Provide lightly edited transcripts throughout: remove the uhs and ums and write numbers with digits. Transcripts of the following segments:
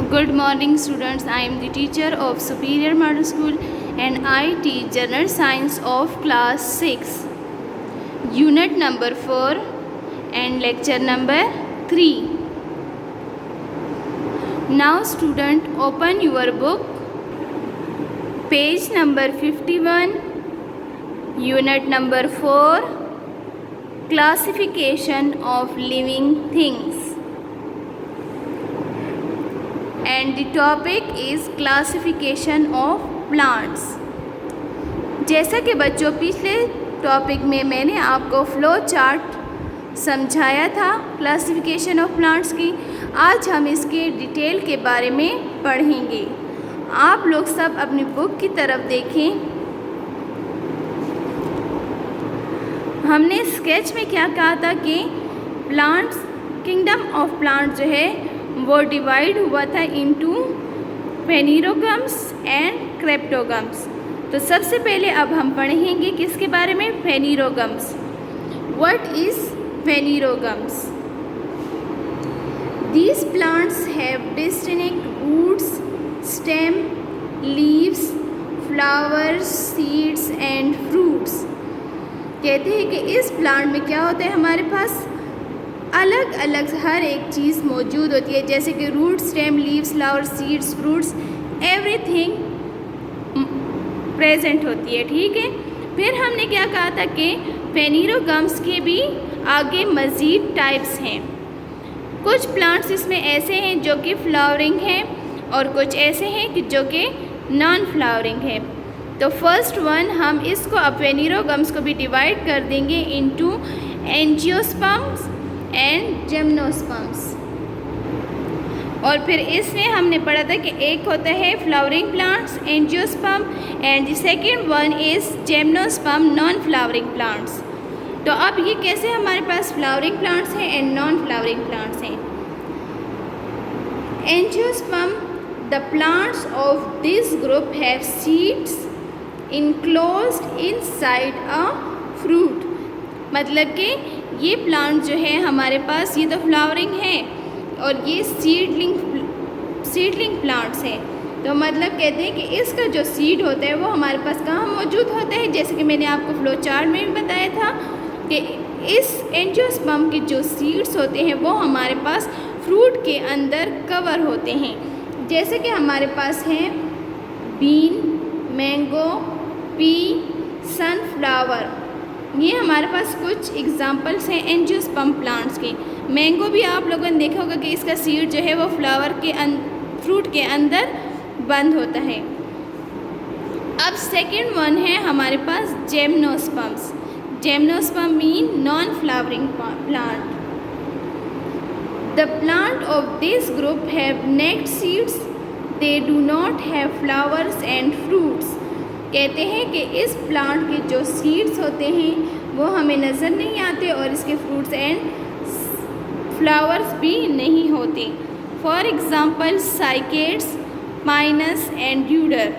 Good morning students, I am the teacher of Superior Model School and I teach General Science of class 6, unit number 4 and lecture number 3. Now student, open your book, page number 51, unit number 4, classification of living things. And the topic is classification of plants. जैसा कि बच्चों पिछले topic में मैंने आपको flow chart समझाया था classification of plants की, आज हम इसके डिटेल के बारे में पढ़ेंगे। आप लोग सब अपनी बुक की तरफ देखें। हमने स्केच में क्या कहा था कि प्लांट्स, किंगडम ऑफ प्लांट जो है वो डिवाइड हुआ था इनटू फेनिरोगम्स एंड क्रेप्टोगम्स। तो सबसे पहले अब हम पढ़ेंगे किसके बारे में, phanerogams. What is phanerogams? These plants have distinct roots, stem, leaves, flowers, seeds and fruits. कहते हैं कि इस प्लांट में क्या होता है, हमारे पास अलग अलग हर एक चीज़ मौजूद होती है, जैसे कि root, stem, leaves, flower, seeds, fruits, everything present होती है। ठीक है, फिर हमने क्या कहा था कि फेनिरोगम्स के भी आगे मज़ीद टाइप्स हैं। कुछ प्लांट्स इसमें ऐसे हैं जो कि फ्लावरिंग हैं और कुछ ऐसे हैं कि जो कि नॉन फ्लावरिंग है। तो फर्स्ट वन, हम इसको अब फेनिरोगम्स को भी डिवाइड कर देंगे इनटू एंजियोस्पर्म्स एंड जिम्नोस्पर्म्स। और फिर इसमें हमने पढ़ा था कि एक होता है flowering plants angiosperm and the second one is gymnosperm non flowering plants. तो अब ये कैसे हमारे पास फ्लावरिंग प्लांट्स हैं एंड नॉन फ्लावरिंग प्लांट्स हैं। Angiosperm, the plants of this group have seeds enclosed inside a fruit. मतलब कि ये प्लांट जो है हमारे पास, ये तो फ्लावरिंग है और ये सीडलिंग प्लांट्स हैं। तो मतलब कहते हैं कि इसका जो सीड होता है वो हमारे पास कहाँ मौजूद होता है, जैसे कि मैंने आपको फ्लो चार्ट में भी बताया था कि इस एंजियोस्पर्म के जो सीड्स होते हैं वो हमारे पास फ्रूट के अंदर कवर होते हैं। जैसे कि हमारे पास हैं बीन, मैंगो, पी, सनफ्लावर। ये हमारे पास कुछ एग्जांपल्स हैं एंजियोस्पर्म प्लांट्स के। मैंगो भी आप लोगों ने देखा होगा कि इसका सीड जो है वो फ्लावर के फ्रूट के अंदर बंद होता है। अब सेकंड वन है हमारे पास gymnosperms. Gymnosperm mean non flowering plant. The plant of this group have naked seeds, they do not have flowers and fruits. कहते हैं कि इस प्लांट के जो सीड्स होते हैं वो हमें नज़र नहीं आते और इसके फ्रूट्स एंड फ्लावर्स भी नहीं होते। For example cycads, pinus and deodar.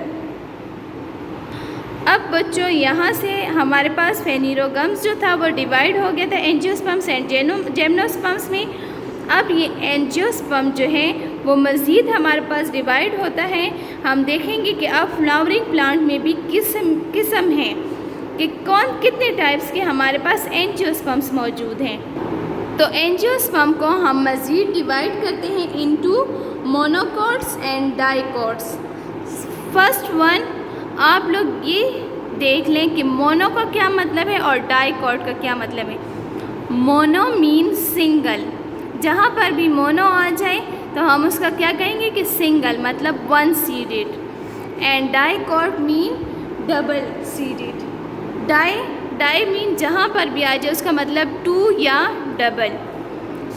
अब बच्चों यहाँ से हमारे पास फेनिरोगम्स जो था वो डिवाइड हो गया था एंजियोस्पर्म्स एंड जिम्नोस्पर्म्स में। अब ये एंजियोस्पर्म जो है वो मज़ीद हमारे पास डिवाइड होता है। हम देखेंगे कि अब फ्लावरिंग प्लांट में भी किस्म हैं कि कौन कितने टाइप्स के हमारे पास एंजियोस्पर्म्स मौजूद हैं। तो एंजियोस्पर्म को हम मज़ीद डिवाइड करते हैं into monocots and dicots. First one, आप लोग ये देख लें कि मोनो का क्या मतलब है और डाइकॉट का क्या मतलब है। मोनो मीन सिंगल, जहाँ पर भी मोनो आ जाए तो हम उसका क्या कहेंगे कि सिंगल, मतलब one seeded. And dicot mean double seeded. Di mean जहाँ पर भी आ जाए उसका मतलब टू या डबल।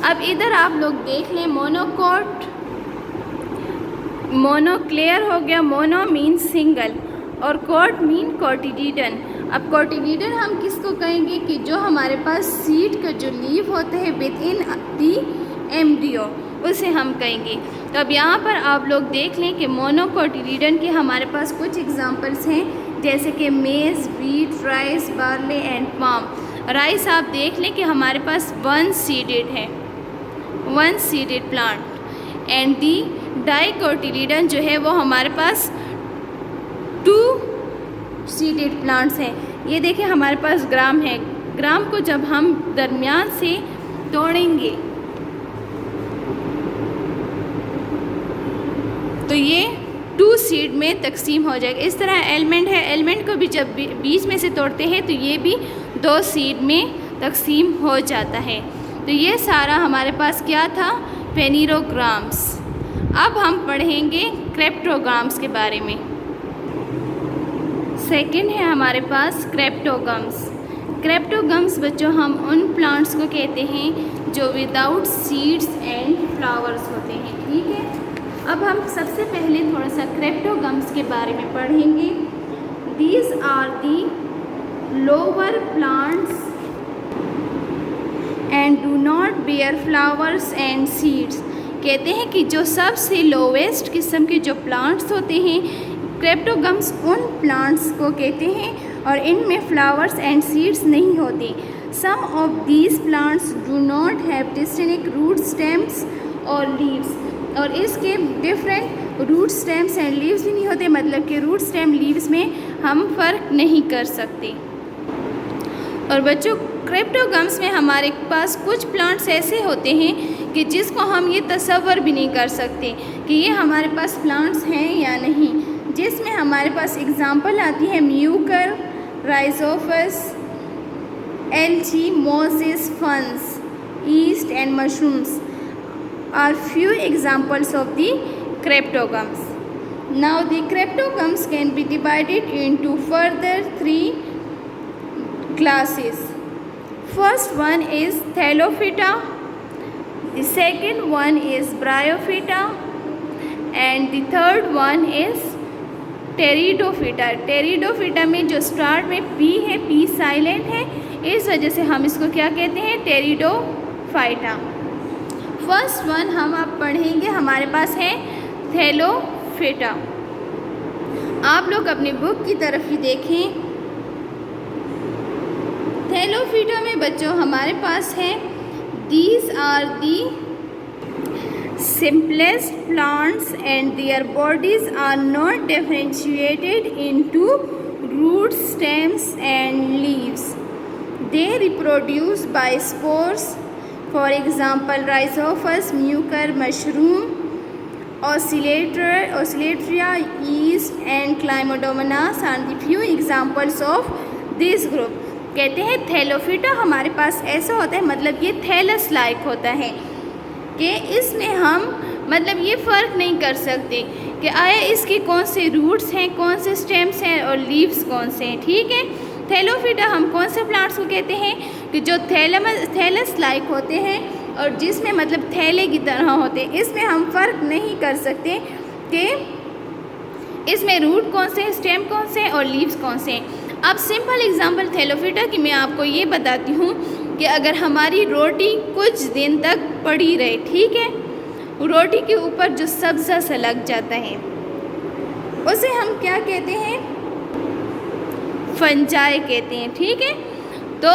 अब इधर आप लोग देख लें, मोनोकॉट, मोनो क्लियर हो गया, मोनो मीन सिंगल और कॉट मीन कॉटिलीडन। अब कॉटिलीडन हम किसको कहेंगे कि जो हमारे पास सीड का जो लीव होता है विद इन दी एम्ब्रियो, उसे हम कहेंगे। तो अब यहाँ पर आप लोग देख लें कि मोनोकोटिलीडन के हमारे पास कुछ एग्जांपल्स हैं, जैसे कि maize, wheat, rice, barley and palm. Rice आप देख लें कि हमारे पास वन सीडेड है, one seeded plant. And the dicotyledon जो है वो हमारे पास 2 सीडेड प्लांट्स हैं। ये देखिए हमारे पास ग्राम है, ग्राम को जब हम दरमियान से तोड़ेंगे तो ये 2 सीड में तकसीम हो जाएगा। इस तरह एलिमेंट है, एलिमेंट को भी जब बीच में से तोड़ते हैं तो ये भी 2 सीड में तकसीम हो जाता है। तो ये सारा हमारे पास क्या था, फेनिरोग्राम्स। अब हम पढ़ेंगे क्रिप्टोग्राम्स के बारे में। सेकंड है हमारे पास क्रिप्टोग्राम्स। क्रिप्टोग्राम्स बच्चों हम उन प्लांट्स को कहते हैं जो विदाउट सीड्स एंड फ्लावर्स होते हैं, ठीक है। अब हम सबसे पहले थोड़ा सा क्रिप्टोग्राम्स के बारे में पढ़ेंगे। These are the lower plants and do not bear flowers and seeds. कहते हैं कि जो सबसे लोवेस्ट किस्म के जो प्लांट्स होते हैं, क्रिप्टोग्राम्स उन प्लांट्स को कहते हैं और इनमें फ्लावर्स एंड सीड्स नहीं होते। Some of these plants do not have distinct root stems और लीव्स, और इसके different root stems and leaves भी नहीं होते, मतलब कि रूट स्टेम लीव्स में हम फ़र्क नहीं कर सकते। और बच्चों क्रिप्टोग्राम्स में हमारे पास कुछ प्लांट्स ऐसे होते हैं कि जिसको हम ये तसव्वुर भी नहीं कर सकते कि ये हमारे पास प्लांट्स हैं या नहीं, जिसमें हमारे पास एग्जांपल आती है म्यूकर, राइजोफस, एल्ची, मोसेस, फंस, east and mushrooms are few examples of the cryptogams. Now the cryptogams can be divided into further 3 classes. First one is Thallophyta, the second one is Bryophyta, and the third one is Pteridophyta. Pteridophyta में जो start में P है, P silent है, इस वजह से हम इसको क्या कहते हैं, Pteridophyta। फर्स्ट वन हम आप पढ़ेंगे, हमारे पास है थैलोफिटा। आप लोग अपनी बुक की तरफ ही देखें। थैलोफिटा में बच्चों हमारे पास है these are the simplest plants and their bodies are not differentiated into root stems and leaves. They reproduce by spores. For example, Rhizopus, Mucor, mushroom, Oscillatoria, yeast and Chlamydomonas are the few examples of this group. कहते हैं थैलोफिटा हमारे पास ऐसा होता है, मतलब ये thallus like होता है कि इसमें हम मतलब ये फ़र्क नहीं कर सकते कि आया इसके कौन से रूट्स हैं, कौन से स्टेम्स हैं और लीव्स कौन से हैं, ठीक है। थैलोफिटा हम कौन से प्लांट्स को कहते हैं कि जो थैलस लाइक होते हैं और जिसमें मतलब थैले की तरह होते हैं। इसमें हम फ़र्क नहीं कर सकते कि इसमें रूट कौन से हैं, स्टेम कौन से हैं और लीव्स कौन से हैं। अब सिंपल एग्जांपल थैलोफिटा की मैं आपको ये बताती हूँ कि अगर हमारी रोटी कुछ दिन तक पड़ी रहे, ठीक है, रोटी के ऊपर जो सब्ज़ा सा लग जाता है उसे हम क्या कहते हैं, फंजाई कहते हैं, ठीक है। तो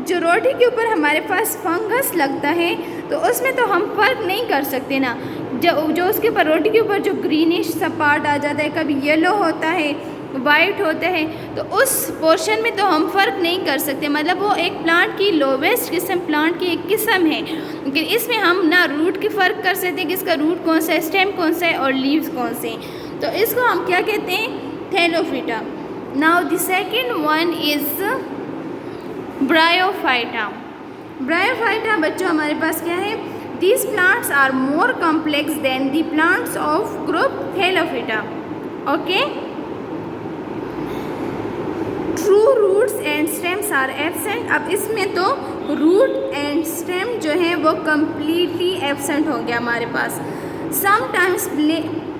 जो रोटी के ऊपर हमारे पास फंगस लगता है तो उसमें तो हम फ़र्क नहीं कर सकते ना, जो उसके ऊपर रोटी के ऊपर जो ग्रीनिश सा पार्ट आ जाता है, कभी येलो होता है, वाइट होता है, तो उस पोर्शन में तो हम फ़र्क नहीं कर सकते, मतलब वो एक प्लांट की लोवेस्ट किस्म, प्लांट की एक किस्म है, लेकिन इसमें हम ना रूट की फ़र्क कर सकते कि इसका रूट कौन सा है, स्टेम कौन सा है और लीव्स कौन से हैं। तो इसको हम क्या कहते हैं, thallophyta. Now the second one is bryophyta. Bryophyta बच्चों हमारे पास क्या है, these plants are more complex than the plants of group thallophyta. Okay, true roots and stems are absent. अब इसमें तो रूट एंड स्टेम जो है वो कम्प्लीटली एब्सेंट हो गया हमारे पास। समटाइम्स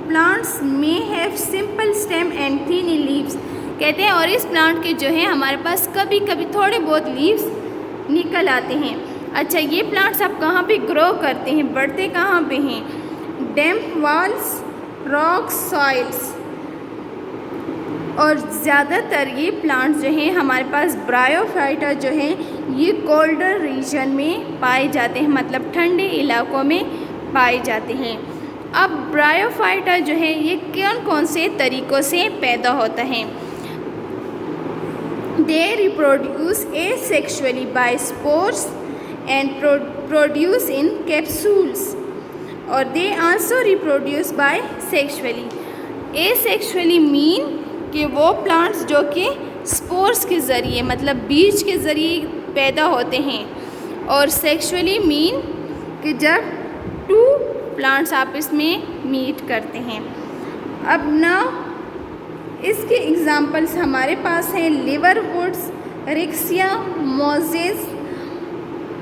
प्लांट्स में have simple stem and thin leaves, कहते हैं, और इस प्लांट के जो है हमारे पास कभी कभी थोड़े बहुत लीव्स निकल आते हैं। अच्छा, ये प्लांट्स आप कहाँ पे ग्रो करते हैं, बढ़ते कहाँ पे हैं, डैम्प वॉल्स, रॉक्स, सॉइल्स, और ज़्यादातर ये प्लांट्स जो हैं हमारे पास ब्रायोफाइटा जो है ये कोल्डर रीजन में पाए जाते हैं, मतलब ठंडे इलाकों में पाए जाते हैं। अब ब्रायोफाइटा जो है ये कौन कौन से तरीक़ों से पैदा होता है? They reproduce asexually by spores and produce in capsules, और they also reproduce by sexually. Asexually mean कि वो प्लांट्स जो कि स्पोर्स के ज़रिए मतलब बीज के ज़रिए पैदा होते हैं, और सेक्सुअली मीन कि जब टू प्लांट्स आपस में मीट करते हैं। अब ना इसके एग्ज़ाम्पल्स हमारे पास हैं liverworts, riccia, mosses,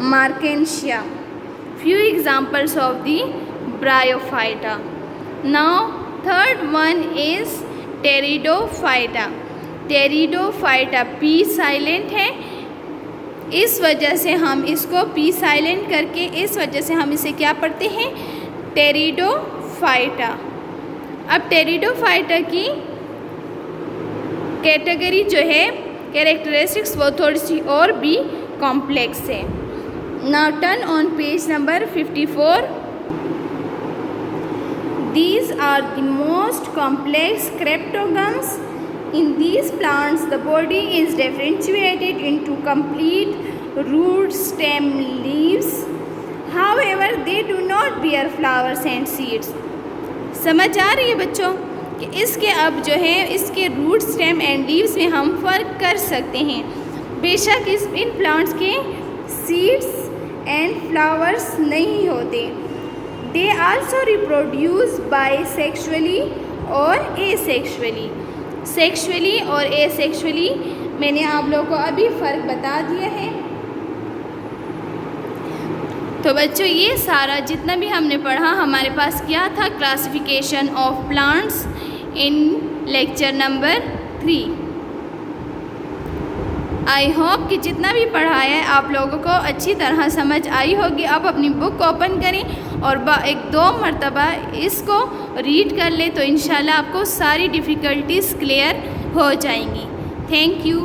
marchantia. Few examples of the Bryophyta. Now third one is Pteridophyta. Pteridophyta P silent है, इस वजह से हम इसको P साइलेंट करके इस वजह से हम इसे क्या पढ़ते हैं? Pteridophyta। अब Pteridophyta की कैटेगरी जो है कैरेक्टरिस्टिक्स वो थोड़ी सी और भी कॉम्प्लेक्स है। Now turn on page number 54. These are the most complex cryptogams. In these plants, the body is differentiated into complete root, stem, leaves. However, they do not bear flowers and seeds. समझ आ रही है बच्चों कि इसके अब जो है इसके रूट, स्टेम एंड लीव्स में हम फ़र्क कर सकते हैं। बेशक इन प्लांट्स के सीड्स एंड फ्लावर्स नहीं होते। दे आल्सो रिप्रोड्यूस बाय सेक्सुअली और एसेक्सुअली। सेक्सुअली और एसेक्सुअली मैंने आप लोगों को अभी फ़र्क बता दिया है। तो बच्चों ये सारा जितना भी हमने पढ़ा हमारे पास क्या था? Classification of plants in lecture number 3। I hope कि जितना भी पढ़ाया है आप लोगों को अच्छी तरह समझ आई होगी। अब अपनी बुक ओपन करें और 1-2 मरतबा इसको रीड कर ले तो इंशाल्लाह आपको सारी डिफ़िकल्टीज़ क्लियर हो जाएंगी। Thank you.